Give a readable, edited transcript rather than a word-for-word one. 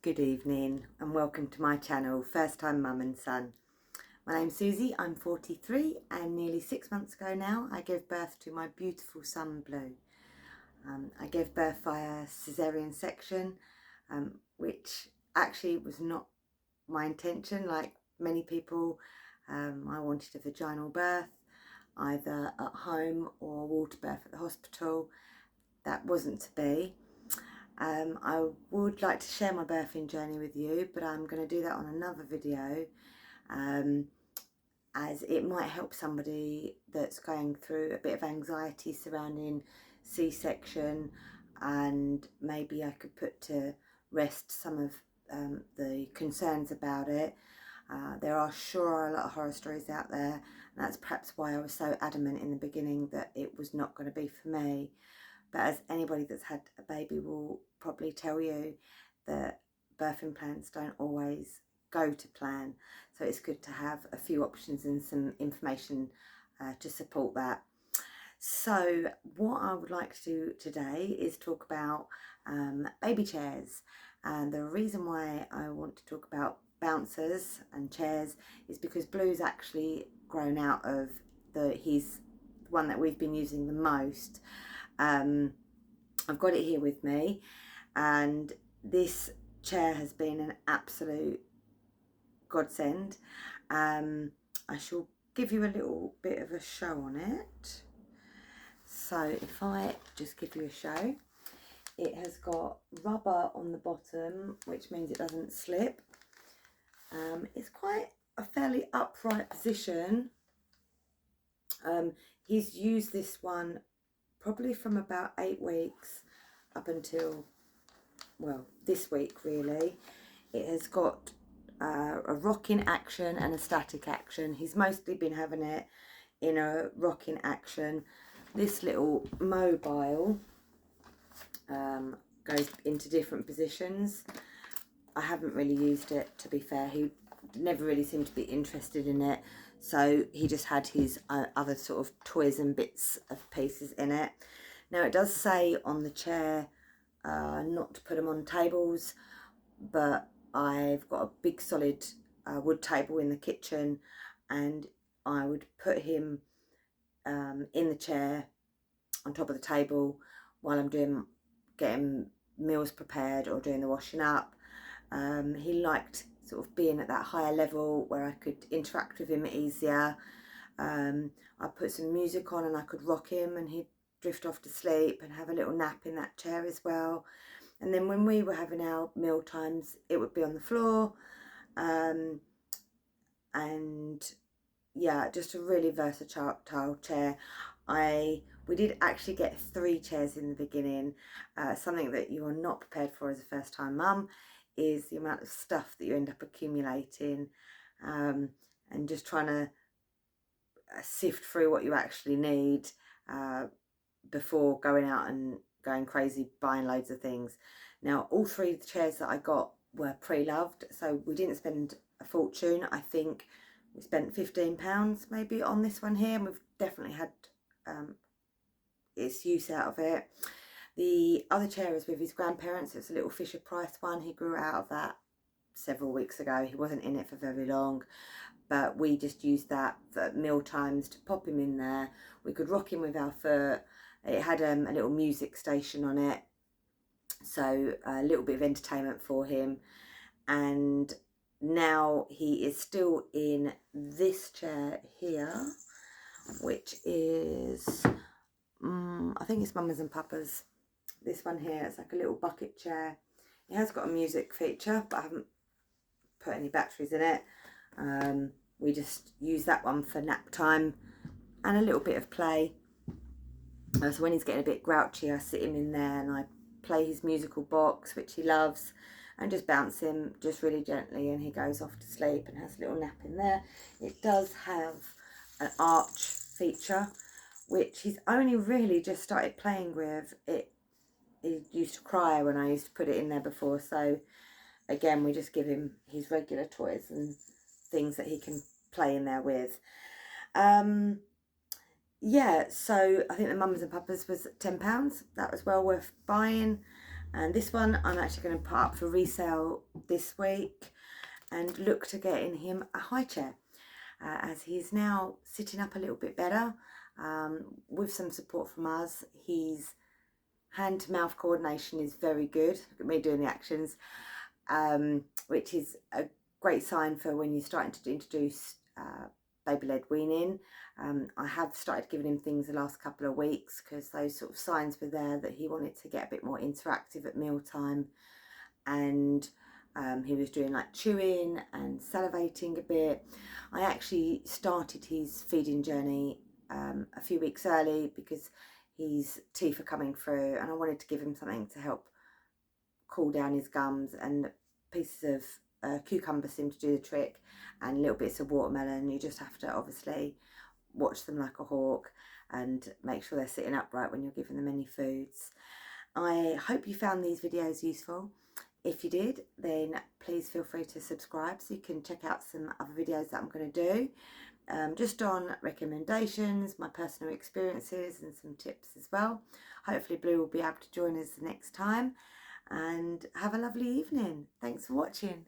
Good evening and welcome to my channel, First Time Mum and Son. My name's Susie, I'm 43 and nearly 6 months ago now I gave birth to my beautiful son Blue. I gave birth via caesarean section, which actually was not my intention. Like many people, I wanted a vaginal birth, either at home or water birth at the hospital. That wasn't to be. I would like to share my birthing journey with you, but I'm going to do that on another video, as it might help somebody that's going through a bit of anxiety surrounding C-section, and maybe I could put to rest some of the concerns about it. There are sure a lot of horror stories out there, and that's perhaps why I was so adamant in the beginning that it was not going to be for me. But as anybody that's had a baby will probably tell you, that birthing plans don't always go to plan. So it's good to have a few options and some information to support that. So what I would like to do today is talk about baby chairs. And the reason why I want to talk about bouncers and chairs is because Blue's actually grown out of he's the one that we've been using the most. I've got it here with me, and this chair has been an absolute godsend. I shall give you a little bit of a show on it. So if I just give you a show, it has got rubber on the bottom, which means it doesn't slip. It's quite a fairly upright position. He's used this one probably from about 8 weeks up until, well, this week really. It has got a rocking action and a static action. He's mostly been having it in a rocking action. This little mobile goes into different positions. I haven't really used it, to be fair. He never really seemed to be interested in it, so he just had his other sort of toys and bits of pieces in it. Now it does say on the chair not to put them on tables, but I've got a big solid wood table in the kitchen, and I would put him in the chair on top of the table while I'm getting meals prepared or doing the washing up. He liked sort of being at that higher level where I could interact with him easier. I put some music on and I could rock him, and he'd drift off to sleep and have a little nap in that chair as well. And then when we were having our meal times, it would be on the floor. And yeah, just a really versatile chair. We did actually get 3 chairs in the beginning. Something that you are not prepared for as a first time mum is the amount of stuff that you end up accumulating, and just trying to sift through what you actually need before going out and going crazy buying loads of things. Now all 3 chairs that I got were pre-loved, so we didn't spend a fortune. I think we spent £15 maybe on this one here, and we've definitely had its use out of it. The other chair is with his grandparents. It's a little Fisher Price one. He grew out of that several weeks ago. He wasn't in it for very long, but we just used that for meal times to pop him in there. We could rock him with our foot. It had a little music station on it, so a little bit of entertainment for him. And now he is still in this chair here, which is I think it's Mama's and Papa's. This one here, it's like a little bucket chair. It has got a music feature, but I haven't put any batteries in it. We just use that one for nap time and a little bit of play. So when he's getting a bit grouchy, I sit him in there and I play his musical box, which he loves, and just bounce him just really gently, and he goes off to sleep and has a little nap in there. It does have an arch feature, which he's only really just started playing with. He used to cry when I used to put it in there before, so again we just give him his regular toys and things that he can play in there with. Yeah, so I think the Mums and Papas was £10. That was well worth buying. And this one I'm actually going to put up for resale this week and look to getting him a high chair, as he's now sitting up a little bit better, with some support from us. His hand-to-mouth coordination is very good. Look at me doing the actions, which is a great sign for when you're starting to introduce baby-led weaning. I have started giving him things the last couple of weeks because those sort of signs were there that he wanted to get a bit more interactive at mealtime, and he was doing like chewing and salivating a bit. I actually started his feeding journey a few weeks early because his teeth are coming through, and I wanted to give him something to help cool down his gums, and pieces of cucumber seem to do the trick, and little bits of watermelon. You just have to obviously watch them like a hawk and make sure they're sitting upright when you're giving them any foods. I hope you found these videos useful. If you did, then please feel free to subscribe so you can check out some other videos that I'm going to do, just on recommendations, my personal experiences, and some tips as well. Hopefully Blue will be able to join us the next time, and have a lovely evening. Thanks for watching.